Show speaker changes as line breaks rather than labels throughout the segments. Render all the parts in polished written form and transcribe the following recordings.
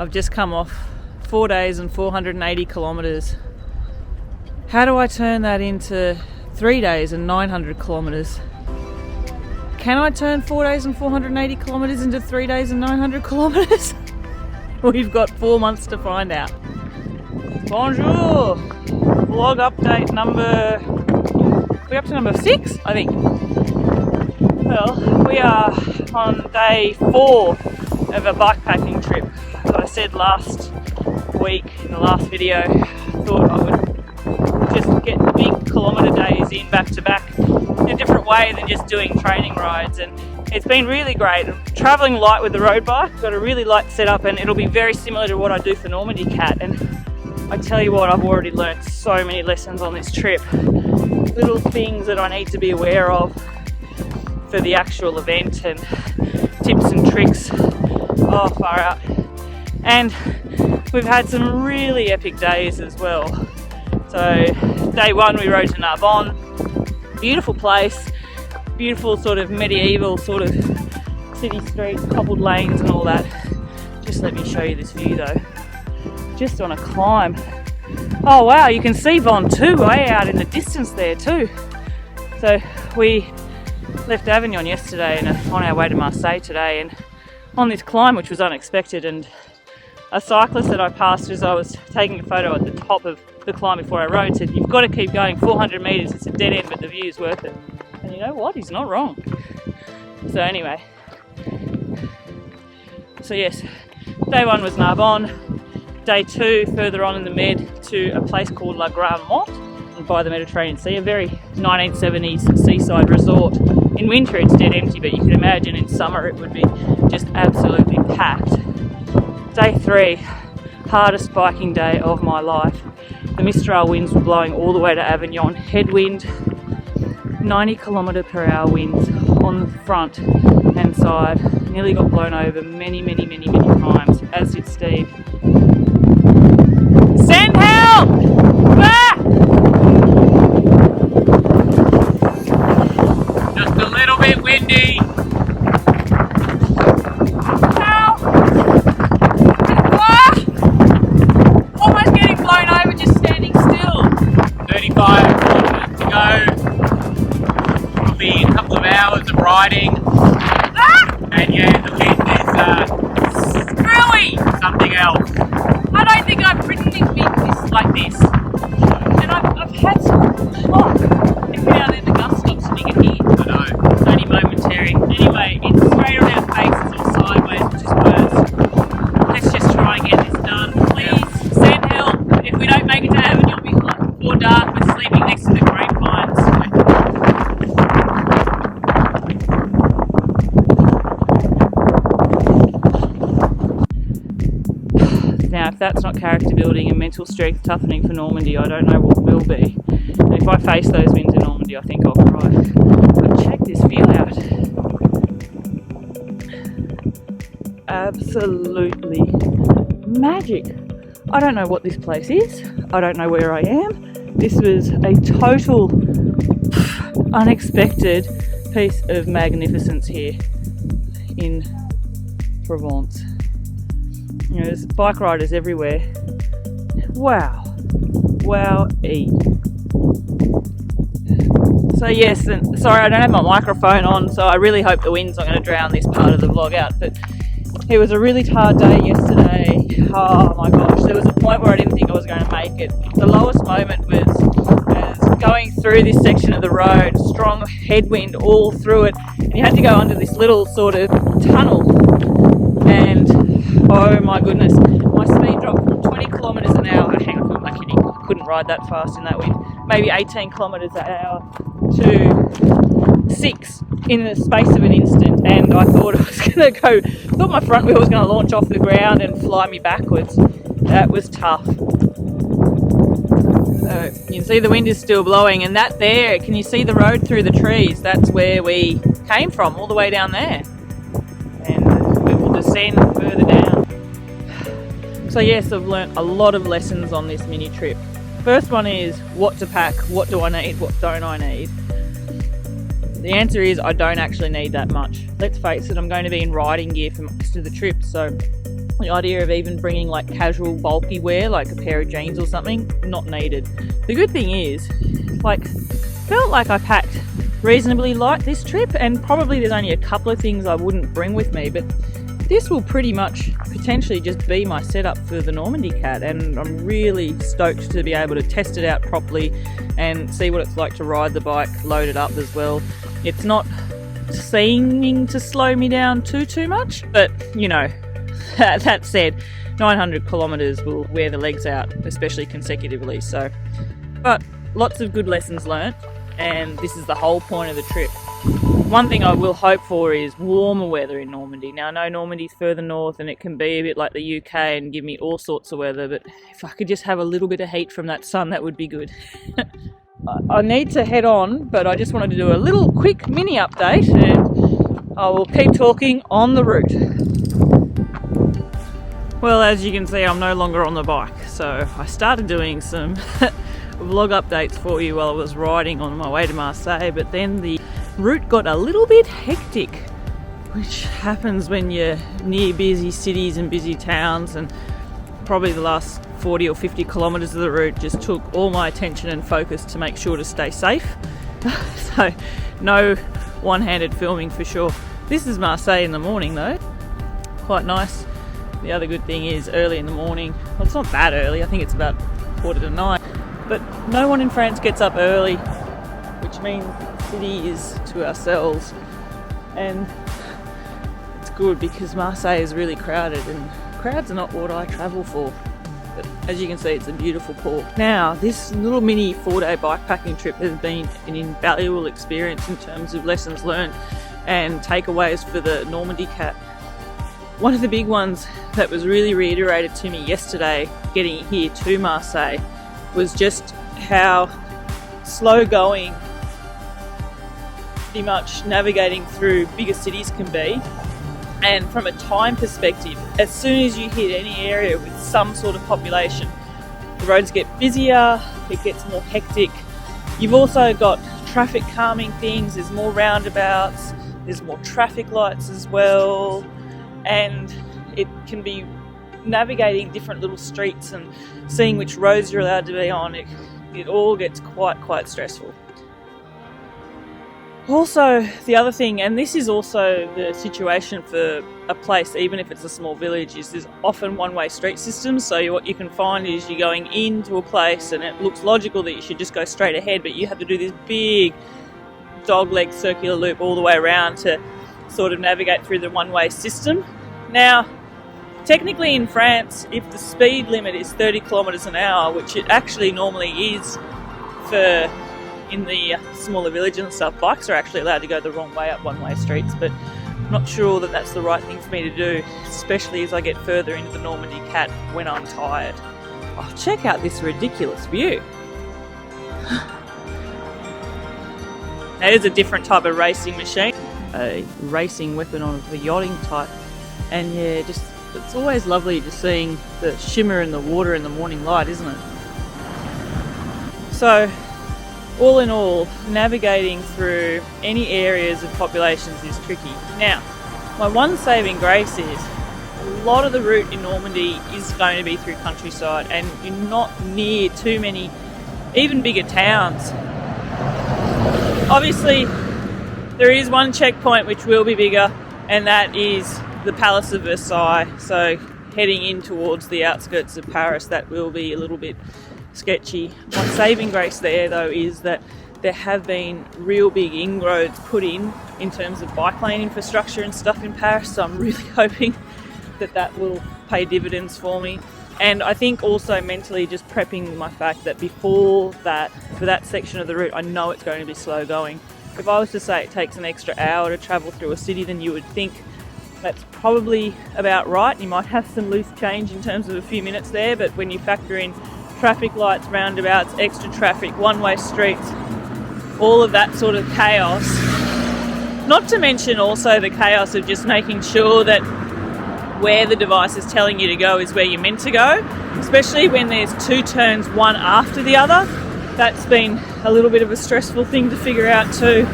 I've just come off 4 days and 480 kilometres. How do I turn that into 3 days and 900 kilometres? Can I turn 4 days and 480 kilometres into 3 days and 900 kilometres? We've got 4 months to find out. Bonjour! Vlog update number... we're up to number 6, I think. Well, we are on day 4 of a bikepacking trip. As I said last week in the last video, I thought I would just get the big kilometre days in back to back in a different way than just doing training rides, and it's been really great. I'm travelling light with the road bike, got a really light setup, and it'll be very similar to what I do for Normandy Cat. And I tell you what, I've already learnt so many lessons on this trip, little things that I need to be aware of for the actual event, and tips and tricks. Oh, far out. And we've had some really epic days as well. So day 1 we rode to Narbonne, beautiful place, beautiful sort of medieval sort of city streets, cobbled lanes and all that. Just let me show you this view though, just on a climb. Oh wow, you can see Ventoux way out in the distance there too. So we left Avignon yesterday and on our way to Marseille today, and on this climb, which was unexpected, and a cyclist that I passed as I was taking a photo at the top of the climb before I rode said, "You've got to keep going 400 metres, it's a dead end but the view's worth it." And you know what, he's not wrong. So anyway, so yes, day 1 was Narbonne, day 2 further on in the Med to a place called La Grande Motte by the Mediterranean Sea, a very 1970s seaside resort. In winter it's dead empty, but you can imagine in summer it would be just absolutely packed. Day 3, hardest biking day of my life. The Mistral winds were blowing all the way to Avignon, headwind, 90 km/h winds on the front and side. Nearly got blown over many times, as did Steve. Send help! Ah! Just a little bit windy. Help! Ah! Almost getting blown over just standing still. 35 kilometres to go. Probably a couple of hours of riding. Ah! And yeah, the wind is screwy! Something else. I don't think I've ridden this big like this. And I've had some every now and then the gust stops and you can hear. I know. It's only momentary. Anyway, it's straight on our faces or sideways, which is worse. Let's just try and get this done. Please send help. If we don't make it to Avignon before dark, we're sleeping next to the grapevines. Now, if that's not character building and mental strength toughening for Normandy, I don't know what will be. And if I face those winds in Normandy, I think I'll cry. But check this view out. Absolutely magic. I don't know what this place is. I don't know where I am. This was a total unexpected piece of magnificence here in Provence. You know, there's bike riders everywhere. Wow. Wow-y. So yes, and sorry I don't have my microphone on, so I really hope the wind's not going to drown this part of the vlog out, but it was a really hard day yesterday. Oh my gosh, there was a point where I didn't think I was going to make it. The lowest moment was going through this section of the road, strong headwind all through it, and you had to go under this little sort of tunnel, and oh my goodness, my speed dropped from 20 kilometres an hour, hang on, I'm kidding, I couldn't ride that fast in that wind, maybe 18 kilometres an hour to 6 in the space of an instant, and I thought I was going to go, thought my front wheel was going to launch off the ground and fly me backwards. That was tough. So you can see the wind is still blowing, and that there, can you see the road through the trees? That's where we came from, all the way down there. And we will descend further down. So yes, I've learnt a lot of lessons on this mini trip. First one is what to pack, what do I need, what don't I need. The answer is I don't actually need that much. Let's face it, I'm going to be in riding gear for most of the trip, so The idea of even bringing like casual bulky wear, like a pair of jeans or something, not needed. The good thing is, like, felt like I packed reasonably light this trip, and probably there's only a couple of things I wouldn't bring with me, but this will pretty much potentially just be my setup for the Normandy Cat, and I'm really stoked to be able to test it out properly and see what it's like to ride the bike loaded up as well. It's not seeming to slow me down too much, but you know, that said, 900 kilometers will wear the legs out, especially consecutively. So, but lots of good lessons learnt, and this is the whole point of the trip. One thing I will hope for is warmer weather in Normandy. Now, I know Normandy's further north and it can be a bit like the UK and give me all sorts of weather, but if I could just have a little bit of heat from that sun, that would be good. I need to head on, but I just wanted to do a little quick mini update, and I will keep talking on the route. Well, as you can see, I'm no longer on the bike, so I started doing some vlog updates for you while I was riding on my way to Marseille, but then the route got a little bit hectic, which happens when you're near busy cities and busy towns, and probably the last 40 or 50 kilometres of the route just took all my attention and focus to make sure to stay safe. So no one-handed filming for sure. This is Marseille in the morning though, quite nice. The other good thing is early in the morning, well, it's not that early, I think it's about 8:45, but no one in France gets up early, which means the city is to ourselves, and it's good because Marseille is really crowded, and crowds are not what I travel for. But as you can see, it's a beautiful port. Now, this little mini 4-day bikepacking trip has been an invaluable experience in terms of lessons learned and takeaways for the Normandy Cat. One of the big ones that was really reiterated to me yesterday, getting here to Marseille, was just how slow going pretty much navigating through bigger cities can be. And from a time perspective, as soon as you hit any area with some sort of population, the roads get busier, it gets more hectic. You've also got traffic calming things, there's more roundabouts, there's more traffic lights as well, and it can be navigating different little streets and seeing which roads you're allowed to be on. It all gets quite stressful. Also, the other thing, and this is also the situation for a place, even if it's a small village, is there's often one-way street systems. So what you can find is you're going into a place and it looks logical that you should just go straight ahead, but you have to do this big dogleg circular loop all the way around to sort of navigate through the one-way system. Now, technically in France, if the speed limit is 30 kilometres an hour, which it actually normally is for in the smaller villages and stuff, bikes are actually allowed to go the wrong way up one-way streets, but I'm not sure that that's the right thing for me to do, especially as I get further into the Normandy Cat when I'm tired. Oh, check out this ridiculous view. That is a different type of racing machine, a racing weapon of the yachting type, and yeah, just it's always lovely just seeing the shimmer in the water in the morning light, isn't it? So, all in all, navigating through any areas of populations is tricky. Now, my one saving grace is a lot of the route in Normandy is going to be through countryside, and you're not near too many, even bigger towns. Obviously, there is one checkpoint which will be bigger, and that is the Palace of Versailles. So heading in towards the outskirts of Paris, that will be a little bit sketchy. My saving grace there though is that there have been real big inroads put in terms of bike lane infrastructure and stuff in Paris, so I'm really hoping that that will pay dividends for me. And I think also mentally just prepping my fact that before that, for that section of the route, I know it's going to be slow going. If I was to say it takes an extra hour to travel through a city, then you would think that's probably about right. You might have some loose change in terms of a few minutes there, but when you factor in traffic lights, roundabouts, extra traffic, one-way streets, all of that sort of chaos. Not to mention also the chaos of just making sure that where the device is telling you to go is where you're meant to go, especially when there's two turns, one after the other. That's been a little bit of a stressful thing to figure out too.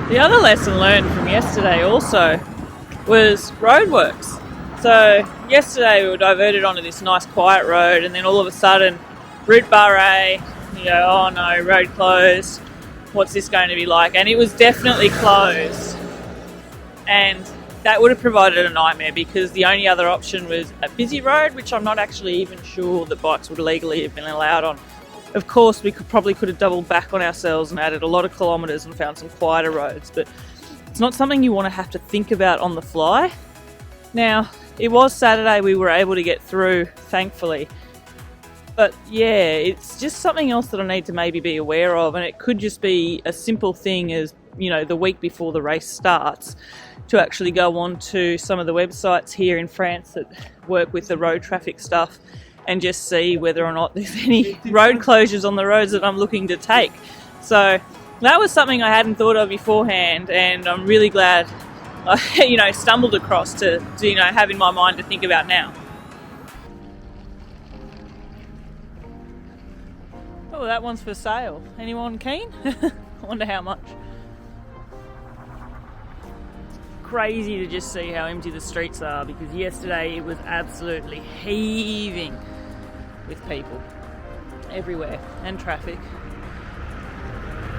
The other lesson learned from yesterday also was roadworks. So yesterday we were diverted onto this nice quiet road, and then all of a sudden, route bar A, you go, oh no, road closed. What's this going to be like? And it was definitely closed. And that would have provided a nightmare because the only other option was a busy road, which I'm not actually even sure that bikes would legally have been allowed on. Of course, we could have doubled back on ourselves and added a lot of kilometres and found some quieter roads, but it's not something you want to have to think about on the fly. Now, it was Saturday, we were able to get through, thankfully. But yeah, it's just something else that I need to maybe be aware of, and it could just be a simple thing as, you know, the week before the race starts, to actually go on to some of the websites here in France that work with the road traffic stuff and just see whether or not there's any road closures on the roads that I'm looking to take. So that was something I hadn't thought of beforehand, and I'm really glad I stumbled across to have in my mind to think about now. Oh, that one's for sale. Anyone keen? I wonder how much. Crazy to just see how empty the streets are, because yesterday it was absolutely heaving with people everywhere and traffic.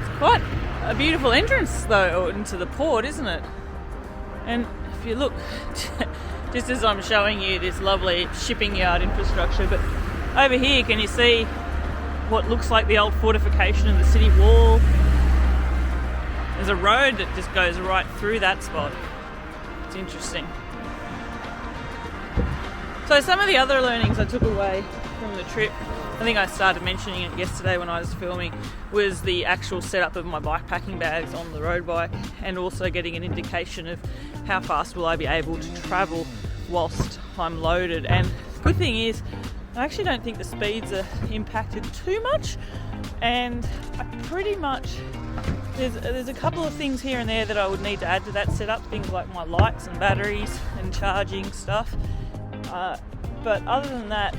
It's quite a beautiful entrance though into the port, isn't it? And if you look, just as I'm showing you this lovely shipping yard infrastructure, but over here can you see what looks like the old fortification of the city wall? There's a road that just goes right through that spot. It's interesting. So some of the other learnings I took away from the trip, I think I started mentioning it yesterday when I was filming, was the actual setup of my bikepacking bags on the road bike, and also getting an indication of how fast will I be able to travel whilst I'm loaded. And the good thing is, I actually don't think the speeds are impacted too much, and I pretty much, there's a couple of things here and there that I would need to add to that setup, things like my lights and batteries and charging stuff, but other than that,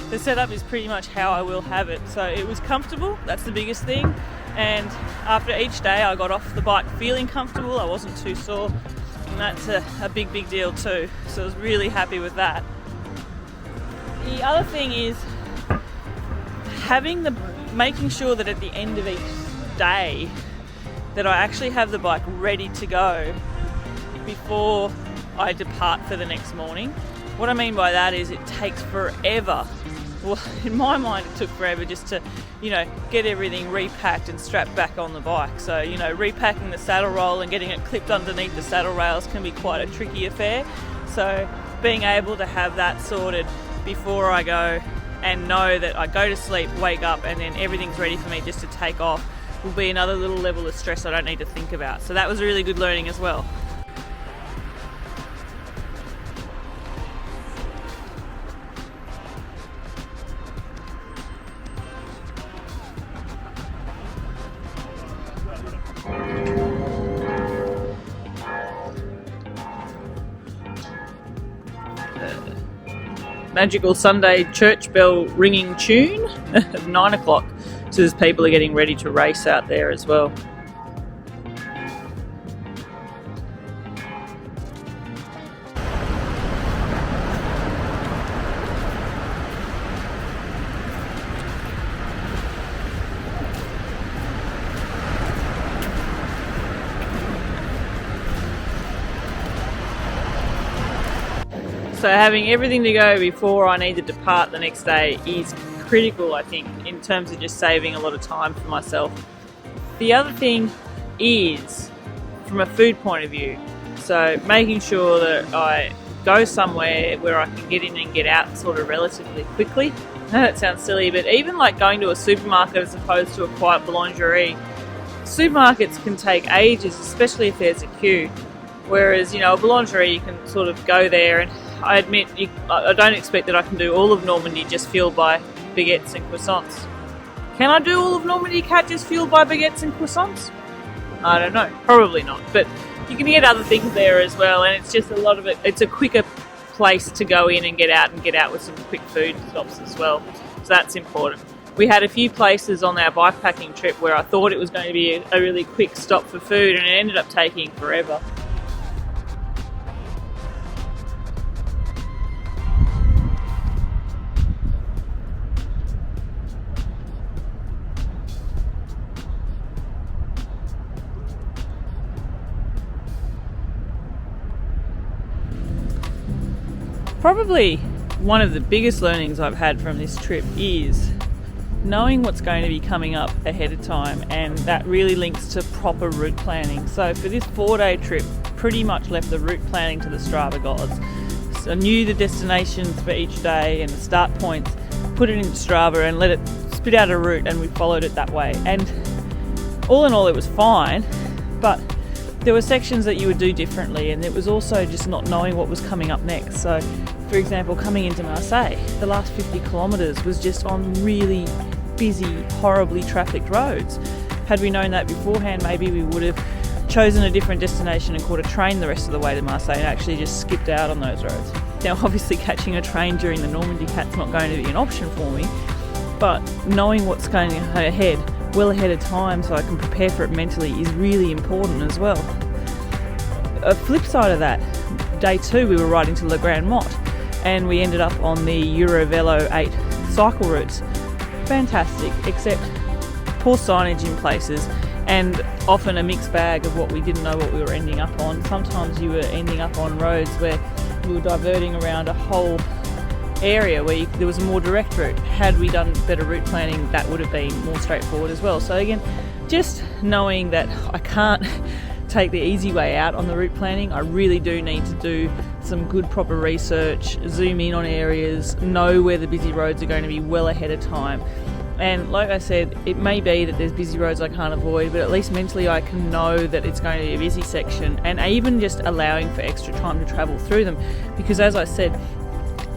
the setup is pretty much how I will have it. So it was comfortable, that's the biggest thing, and after each day I got off the bike feeling comfortable, I wasn't too sore, and that's a big deal too, so I was really happy with that. The other thing is making sure that at the end of each day that I actually have the bike ready to go before I depart for the next morning. What I mean by that is it takes forever. Well, in my mind it took forever just to, get everything repacked and strapped back on the bike. So, repacking the saddle roll and getting it clipped underneath the saddle rails can be quite a tricky affair. So being able to have that sorted before I go and know that I go to sleep, wake up, and then everything's ready for me just to take off will be another little level of stress I don't need to think about. So that was a really good learning as well. Magical Sunday church bell ringing tune at 9 o'clock, so as people are getting ready to race out there as well. So having everything to go before I need to depart the next day is critical, I think, in terms of just saving a lot of time for myself. The other thing is from a food point of view. So making sure that I go somewhere where I can get in and get out sort of relatively quickly. I know that sounds silly, but even like going to a supermarket as opposed to a quiet boulangerie, supermarkets can take ages, especially if there's a queue. Whereas, a boulangerie, you can sort of go there, and I admit, I don't expect that I can do all of Normandy just fueled by baguettes and croissants. Can I do all of Normandy just fueled by baguettes and croissants? I don't know, probably not. But you can get other things there as well, and it's just a lot of it. It's a quicker place to go in and get out with some quick food stops as well. So that's important. We had a few places on our bikepacking trip where I thought it was going to be a really quick stop for food, and it ended up taking forever. Probably one of the biggest learnings I've had from this trip is knowing what's going to be coming up ahead of time, and that really links to proper route planning. So for this 4-day trip, pretty much left the route planning to the Strava gods. So I knew the destinations for each day and the start points, put it into Strava and let it spit out a route, and we followed it that way. And all in all, it was fine, but there were sections that you would do differently, and it was also just not knowing what was coming up next. So for example, coming into Marseille, the last 50 kilometres was just on really busy, horribly trafficked roads. Had we known that beforehand, maybe we would have chosen a different destination and caught a train the rest of the way to Marseille and actually just skipped out on those roads. Now obviously catching a train during the Normandy Cat's not going to be an option for me, but knowing what's going ahead well ahead of time so I can prepare for it mentally is really important as well. A flip side of that, day 2 we were riding to Le Grand Mot, and we ended up on the Eurovelo 8 cycle routes. Fantastic, except poor signage in places and often a mixed bag of what we didn't know what we were ending up on. Sometimes you were ending up on roads where we were diverting around a whole area where there was a more direct route. Had we done better route planning, that would have been more straightforward as well. So again, just knowing that I can't take the easy way out on the route planning. I really do need to do some good proper research, zoom in on areas, know where the busy roads are going to be well ahead of time. And like I said, it may be that there's busy roads I can't avoid, but at least mentally I can know that it's going to be a busy section, and even just allowing for extra time to travel through them. Because as I said,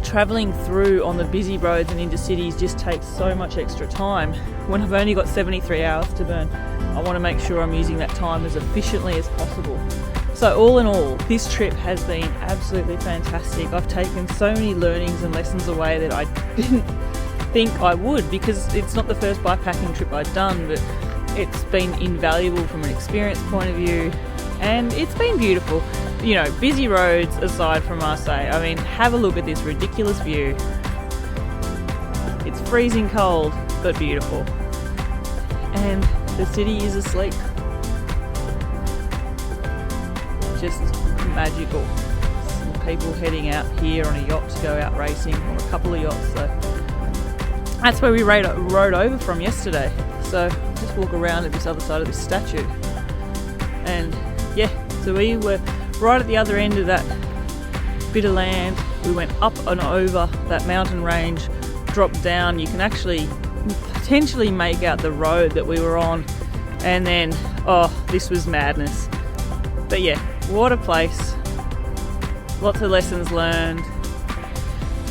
travelling through on the busy roads and into cities just takes so much extra time. When I've only got 73 hours to burn, I want to make sure I'm using that time as efficiently as possible. So all in all, this trip has been absolutely fantastic. I've taken so many learnings and lessons away that I didn't think I would, because it's not the first bikepacking trip I've done, but it's been invaluable from an experience point of view, and it's been beautiful. You know, busy roads aside from Marseille, I mean, have a look at this ridiculous view. It's freezing cold, but beautiful. And the city is asleep. Just magical. Some people heading out here on a yacht to go out racing, or a couple of yachts. So that's where we rode over from yesterday. So just walk around at this other side of this statue. And yeah, so we were right at the other end of that bit of land. We went up and over that mountain range, dropped down. You can actually potentially make out the road that we were on, and then this was madness. But yeah, what a place. Lots of lessons learned.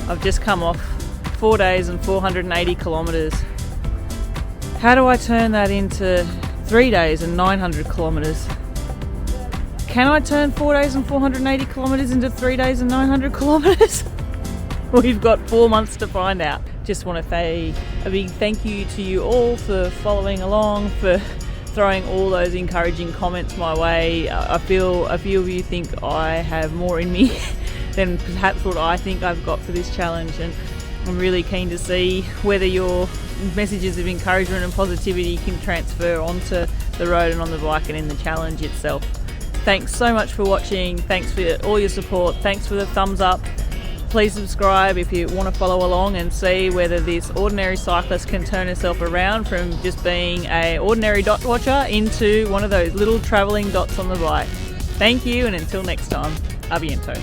I've just come off 4 days and 480 kilometers. How do I turn that into 3 days and 900 kilometers? Can I turn 4 days and 480 kilometers into 3 days and 900 kilometers? We've got 4 months to find out. Just want to say a big thank you to you all for following along, for throwing all those encouraging comments my way. I feel a few of you think I have more in me than perhaps what I think I've got for this challenge, and I'm really keen to see whether your messages of encouragement and positivity can transfer onto the road and on the bike and in the challenge itself. Thanks so much for watching. Thanks for all your support. Thanks for the thumbs up. Please subscribe if you want to follow along and see whether this ordinary cyclist can turn herself around from just being an ordinary dot watcher into one of those little travelling dots on the bike. Thank you, and until next time, a bientôt.